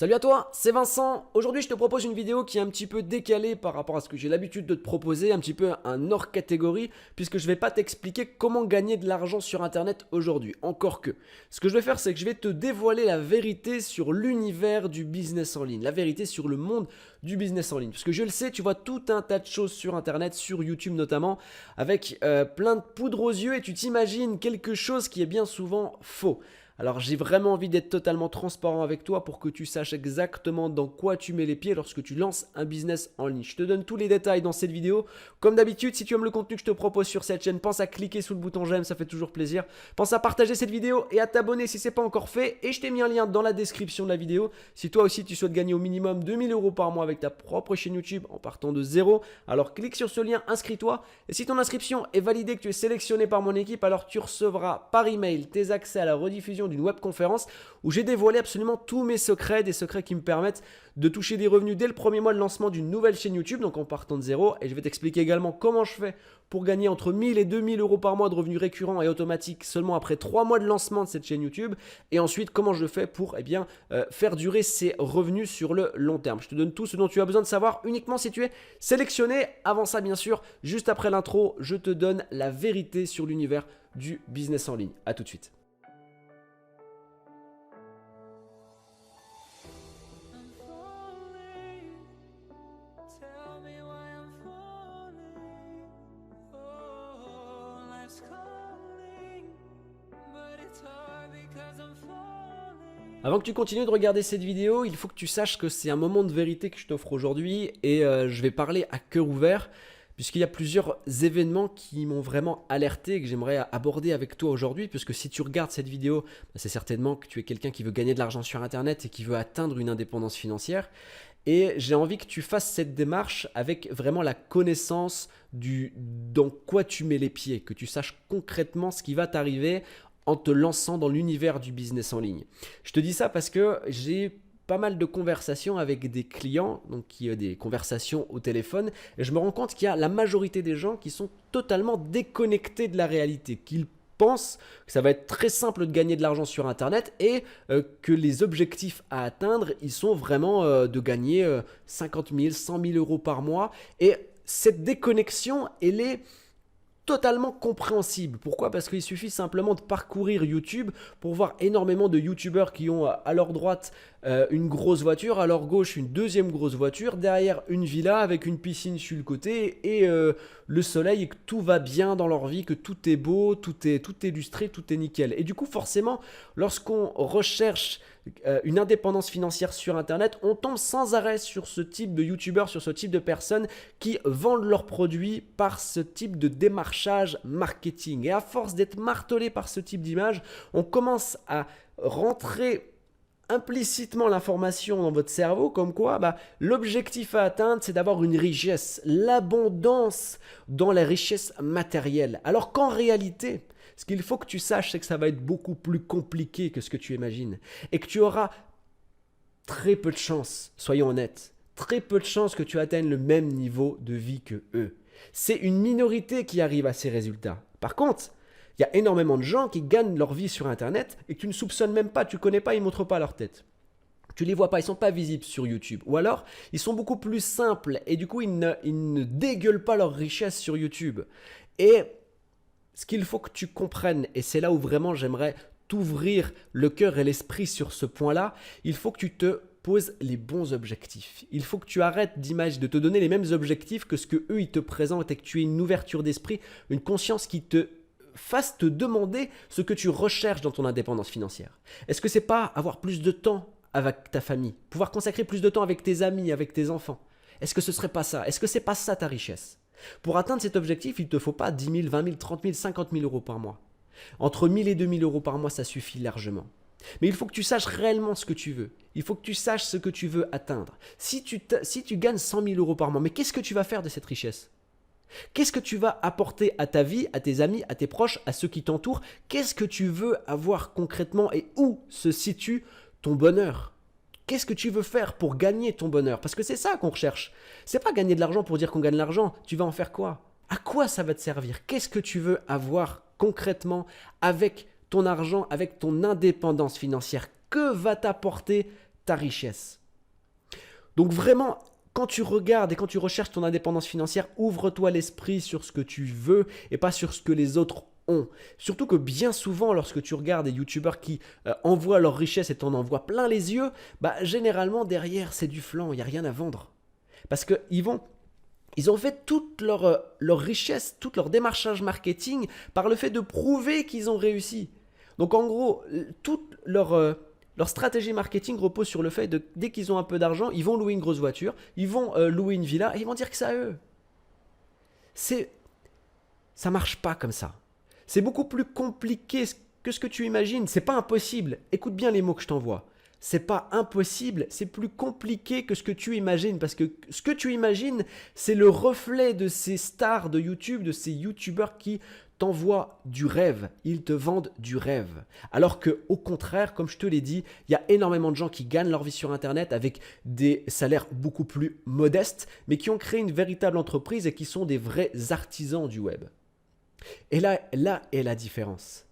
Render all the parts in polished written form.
Salut à toi, c'est Vincent. Aujourd'hui, je te propose une vidéo qui est un petit peu décalée par rapport à ce que j'ai l'habitude de te proposer, un petit peu un hors catégorie, puisque je ne vais pas t'expliquer comment gagner de l'argent sur Internet aujourd'hui. Encore que. Ce que je vais faire, c'est que je vais te dévoiler la vérité sur l'univers du business en ligne, la vérité sur le monde du business en ligne. Parce que je le sais, tu vois tout un tas de choses sur Internet, sur YouTube notamment, avec plein de poudre aux yeux et tu t'imagines quelque chose qui est bien souvent faux. Alors j'ai vraiment envie d'être totalement transparent avec toi pour que tu saches exactement dans quoi tu mets les pieds lorsque tu lances un business en ligne. Je te donne tous les détails dans cette vidéo. Comme d'habitude, si tu aimes le contenu que je te propose sur cette chaîne, pense à cliquer sous le bouton j'aime, ça fait toujours plaisir. Pense à partager cette vidéo et à t'abonner si ce n'est pas encore fait. Et je t'ai mis un lien dans la description de la vidéo. Si toi aussi tu souhaites gagner au minimum 2000 € par mois avec ta propre chaîne YouTube en partant de zéro, alors clique sur ce lien, inscris-toi. Et si ton inscription est validée, que tu es sélectionné par mon équipe, alors tu recevras par email tes accès à la rediffusion d'une webconférence où j'ai dévoilé absolument tous mes secrets, des secrets qui me permettent de toucher des revenus dès le premier mois de lancement d'une nouvelle chaîne YouTube, donc en partant de zéro. Et je vais t'expliquer également comment je fais pour gagner entre 1000 et 2000 € par mois de revenus récurrents et automatiques seulement après 3 mois de lancement de cette chaîne YouTube. Et ensuite, comment je fais pour faire durer ces revenus sur le long terme. Je te donne tout ce dont tu as besoin de savoir uniquement si tu es sélectionné. Avant ça, bien sûr, juste après l'intro, je te donne la vérité sur l'univers du business en ligne. À tout de suite. Avant que tu continues de regarder cette vidéo, il faut que tu saches que c'est un moment de vérité que je t'offre aujourd'hui et je vais parler à cœur ouvert puisqu'il y a plusieurs événements qui m'ont vraiment alerté et que j'aimerais aborder avec toi aujourd'hui, puisque si tu regardes cette vidéo, c'est certainement que tu es quelqu'un qui veut gagner de l'argent sur Internet et qui veut atteindre une indépendance financière. Et j'ai envie que tu fasses cette démarche avec vraiment la connaissance dans quoi tu mets les pieds, que tu saches concrètement ce qui va t'arriver en te lançant dans l'univers du business en ligne. Je te dis ça parce que j'ai pas mal de conversations avec des clients, donc des conversations au téléphone, et je me rends compte qu'il y a la majorité des gens qui sont totalement déconnectés de la réalité, qu'ils pensent que ça va être très simple de gagner de l'argent sur Internet et que les objectifs à atteindre, ils sont vraiment de gagner 50 000, 100 000 € par mois. Et cette déconnexion, elle est totalement compréhensible. Pourquoi? Parce qu'il suffit simplement de parcourir YouTube pour voir énormément de YouTubeurs qui ont à leur droite une grosse voiture, à leur gauche une deuxième grosse voiture, derrière une villa avec une piscine sur le côté et le soleil, et que tout va bien dans leur vie, que tout est beau, tout est illustré, tout est nickel. Et du coup, forcément, lorsqu'on recherche une indépendance financière sur Internet, on tombe sans arrêt sur ce type de YouTubeurs, sur ce type de personnes qui vendent leurs produits par ce type de démarchage marketing. Et à force d'être martelé par ce type d'image, on commence à rentrer implicitement l'information dans votre cerveau comme quoi l'objectif à atteindre, c'est d'avoir une richesse, l'abondance dans les richesses matérielles. Alors qu'en réalité, ce qu'il faut que tu saches, c'est que ça va être beaucoup plus compliqué que ce que tu imagines et que tu auras très peu de chances, soyons honnêtes, très peu de chances que tu atteignes le même niveau de vie que eux. C'est une minorité qui arrive à ces résultats. Par contre, il y a énormément de gens qui gagnent leur vie sur Internet et que tu ne soupçonnes même pas, tu ne connais pas, ils ne montrent pas leur tête. Tu ne les vois pas, ils ne sont pas visibles sur YouTube. Ou alors, ils sont beaucoup plus simples et du coup, ils ne dégueulent pas leur richesse sur YouTube. Et ce qu'il faut que tu comprennes, et c'est là où vraiment j'aimerais t'ouvrir le cœur et l'esprit sur ce point-là, il faut que tu te poses les bons objectifs. Il faut que tu arrêtes de te donner les mêmes objectifs que ce que eux ils te présentent et que tu aies une ouverture d'esprit, une conscience qui te fasse te demander ce que tu recherches dans ton indépendance financière. Est-ce que c'est pas avoir plus de temps avec ta famille, pouvoir consacrer plus de temps avec tes amis, avec tes enfants? Est-ce que ce serait pas ça? Est-ce que c'est pas ça ta richesse? Pour atteindre cet objectif, il ne te faut pas 10 000, 20 000, 30 000, 50 000 € par mois. Entre 1000 et 2000 € par mois, ça suffit largement. Mais il faut que tu saches réellement ce que tu veux. Il faut que tu saches ce que tu veux atteindre. Si tu gagnes 100 000 € par mois, mais qu'est-ce que tu vas faire de cette richesse? Qu'est-ce que tu vas apporter à ta vie, à tes amis, à tes proches, à ceux qui t'entourent? Qu'est-ce que tu veux avoir concrètement et où se situe ton bonheur? Qu'est-ce que tu veux faire pour gagner ton bonheur? Parce que c'est ça qu'on recherche. C'est pas gagner de l'argent pour dire qu'on gagne de l'argent. Tu vas en faire quoi? À quoi ça va te servir? Qu'est-ce que tu veux avoir concrètement avec ton argent, avec ton indépendance financière? Que va t'apporter ta richesse. Donc vraiment, quand tu regardes et quand tu recherches ton indépendance financière, ouvre-toi l'esprit sur ce que tu veux et pas sur ce que les autres ont. Surtout que bien souvent, lorsque tu regardes des youtubeurs qui envoient leur richesse et t'en envoient plein les yeux, généralement derrière c'est du flan, il n'y a rien à vendre. Parce qu'ils ont fait toute leur richesse, tout leur démarchage marketing par le fait de prouver qu'ils ont réussi. Donc en gros, toute leur stratégie marketing repose sur le fait de, dès qu'ils ont un peu d'argent, ils vont louer une grosse voiture, ils vont louer une villa et ils vont dire que c'est à eux. Ça marche pas comme ça. C'est beaucoup plus compliqué que ce que tu imagines. C'est pas impossible. Écoute bien les mots que je t'envoie. C'est pas impossible, c'est plus compliqué que ce que tu imagines parce que ce que tu imagines, c'est le reflet de ces stars de YouTube, de ces YouTubeurs qui t'envoient du rêve, ils te vendent du rêve. Alors que au contraire, comme je te l'ai dit, il y a énormément de gens qui gagnent leur vie sur internet avec des salaires beaucoup plus modestes, mais qui ont créé une véritable entreprise et qui sont des vrais artisans du web. Et là est la différence.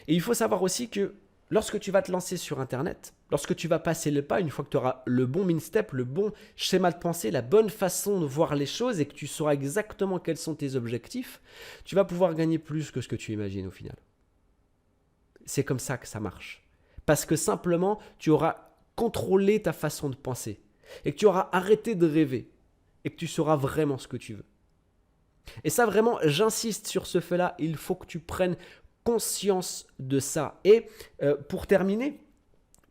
Et il faut savoir aussi que lorsque tu vas te lancer sur Internet, lorsque tu vas passer le pas, une fois que tu auras le bon min-step, le bon schéma de pensée, la bonne façon de voir les choses et que tu sauras exactement quels sont tes objectifs, tu vas pouvoir gagner plus que ce que tu imagines au final. C'est comme ça que ça marche. Parce que simplement, tu auras contrôlé ta façon de penser et que tu auras arrêté de rêver et que tu sauras vraiment ce que tu veux. Et ça vraiment, j'insiste sur ce fait-là, il faut que tu prennes conscience de ça. Et pour terminer,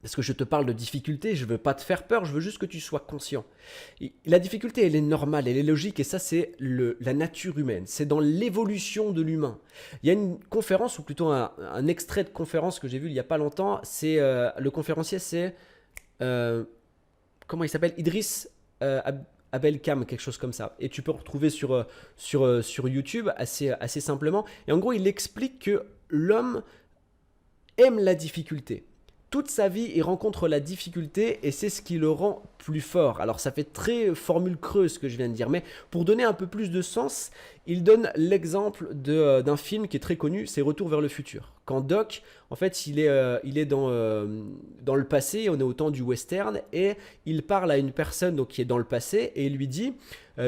parce que je te parle de difficulté, je ne veux pas te faire peur, je veux juste que tu sois conscient. La difficulté, elle est normale, elle est logique, et ça, c'est la nature humaine. C'est dans l'évolution de l'humain. Il y a une conférence, ou plutôt un extrait de conférence que j'ai vu il n'y a pas longtemps. Le conférencier, c'est... comment il s'appelle? Idriss Abelkam, quelque chose comme ça. Et tu peux retrouver sur YouTube assez simplement. Et en gros, il explique que l'homme aime la difficulté. Toute sa vie, il rencontre la difficulté et c'est ce qui le rend plus fort. Alors ça fait très formule creuse ce que je viens de dire, mais pour donner un peu plus de sens, il donne l'exemple d'un film qui est très connu, c'est Retour vers le futur. Quand Doc, en fait, il est dans le passé, on est au temps du western, et il parle à une personne donc, qui est dans le passé et il lui dit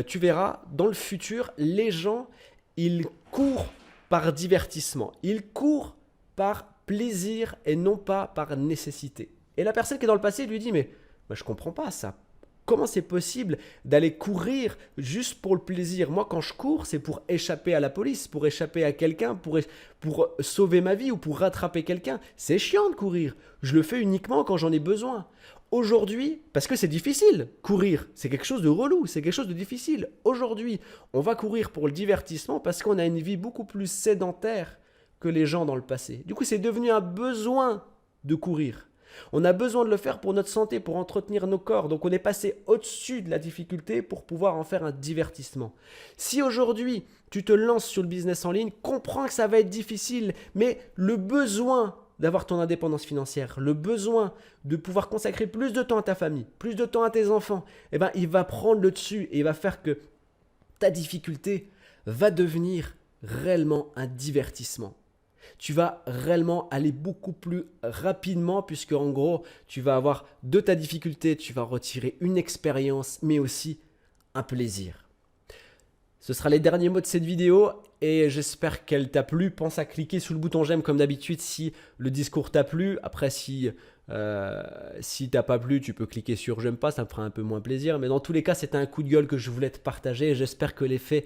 tu verras, dans le futur, les gens, ils courent par divertissement, ils courent par plaisir et non pas par nécessité. Et la personne qui est dans le passé lui dit mais je comprends pas ça. Comment c'est possible d'aller courir juste pour le plaisir? Moi, quand je cours, c'est pour échapper à la police, pour échapper à quelqu'un, pour sauver ma vie ou pour rattraper quelqu'un. C'est chiant de courir. Je le fais uniquement quand j'en ai besoin. Aujourd'hui, parce que c'est difficile, courir, c'est quelque chose de relou, c'est quelque chose de difficile. Aujourd'hui, on va courir pour le divertissement parce qu'on a une vie beaucoup plus sédentaire que les gens dans le passé. Du coup, c'est devenu un besoin de courir. On a besoin de le faire pour notre santé, pour entretenir nos corps. Donc on est passé au-dessus de la difficulté pour pouvoir en faire un divertissement. Si aujourd'hui, tu te lances sur le business en ligne, comprends que ça va être difficile, mais le besoin d'avoir ton indépendance financière, le besoin de pouvoir consacrer plus de temps à ta famille, plus de temps à tes enfants, il va prendre le dessus et il va faire que ta difficulté va devenir réellement un divertissement. Tu vas réellement aller beaucoup plus rapidement puisque en gros, tu vas avoir de ta difficulté, tu vas retirer une expérience mais aussi un plaisir. Ce sera les derniers mots de cette vidéo et j'espère qu'elle t'a plu. Pense à cliquer sur le bouton j'aime comme d'habitude si le discours t'a plu. Après, si t'as pas plu, tu peux cliquer sur j'aime pas, ça me fera un peu moins plaisir. Mais dans tous les cas, c'était un coup de gueule que je voulais te partager et j'espère que l'effet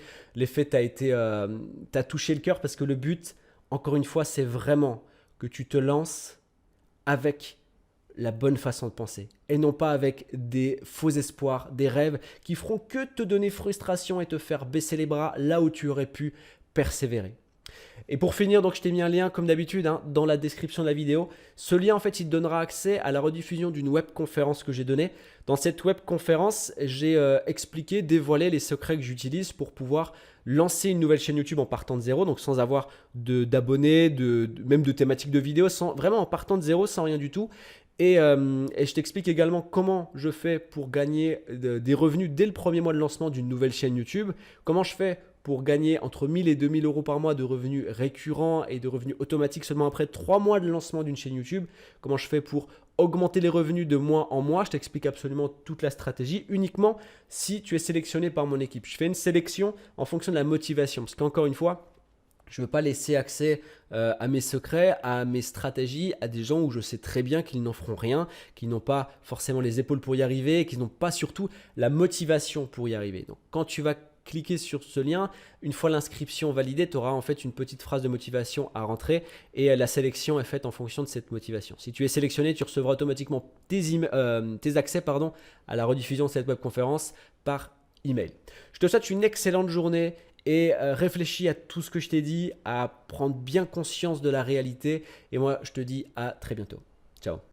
t'a touché le cœur parce que le but, encore une fois, c'est vraiment que tu te lances avec la bonne façon de penser et non pas avec des faux espoirs, des rêves qui feront que te donner frustration et te faire baisser les bras là où tu aurais pu persévérer. Et pour finir, donc je t'ai mis un lien comme d'habitude dans la description de la vidéo. Ce lien, en fait, il te donnera accès à la rediffusion d'une webconférence que j'ai donnée. Dans cette webconférence, j'ai expliqué, dévoilé les secrets que j'utilise pour pouvoir lancer une nouvelle chaîne YouTube en partant de zéro, donc sans avoir d'abonnés, même de thématiques de vidéos, vraiment en partant de zéro, sans rien du tout. Et je t'explique également comment je fais pour gagner des revenus dès le premier mois de lancement d'une nouvelle chaîne YouTube, comment je fais pour gagner entre 1000 et 2000 euros par mois de revenus récurrents et de revenus automatiques seulement après 3 mois de lancement d'une chaîne YouTube. Comment je fais pour augmenter les revenus de mois en mois. Je t'explique absolument toute la stratégie uniquement si tu es sélectionné par mon équipe. Je fais une sélection en fonction de la motivation parce qu'encore une fois, je ne veux pas laisser accès à mes secrets, à mes stratégies, à des gens où je sais très bien qu'ils n'en feront rien, qu'ils n'ont pas forcément les épaules pour y arriver, qu'ils n'ont pas surtout la motivation pour y arriver. Donc quand tu vas cliquer sur ce lien, une fois l'inscription validée, tu auras en fait une petite phrase de motivation à rentrer et la sélection est faite en fonction de cette motivation. Si tu es sélectionné, tu recevras automatiquement tes accès à la rediffusion de cette webconférence par email. Je te souhaite une excellente journée et réfléchis à tout ce que je t'ai dit, à prendre bien conscience de la réalité et moi je te dis à très bientôt. Ciao.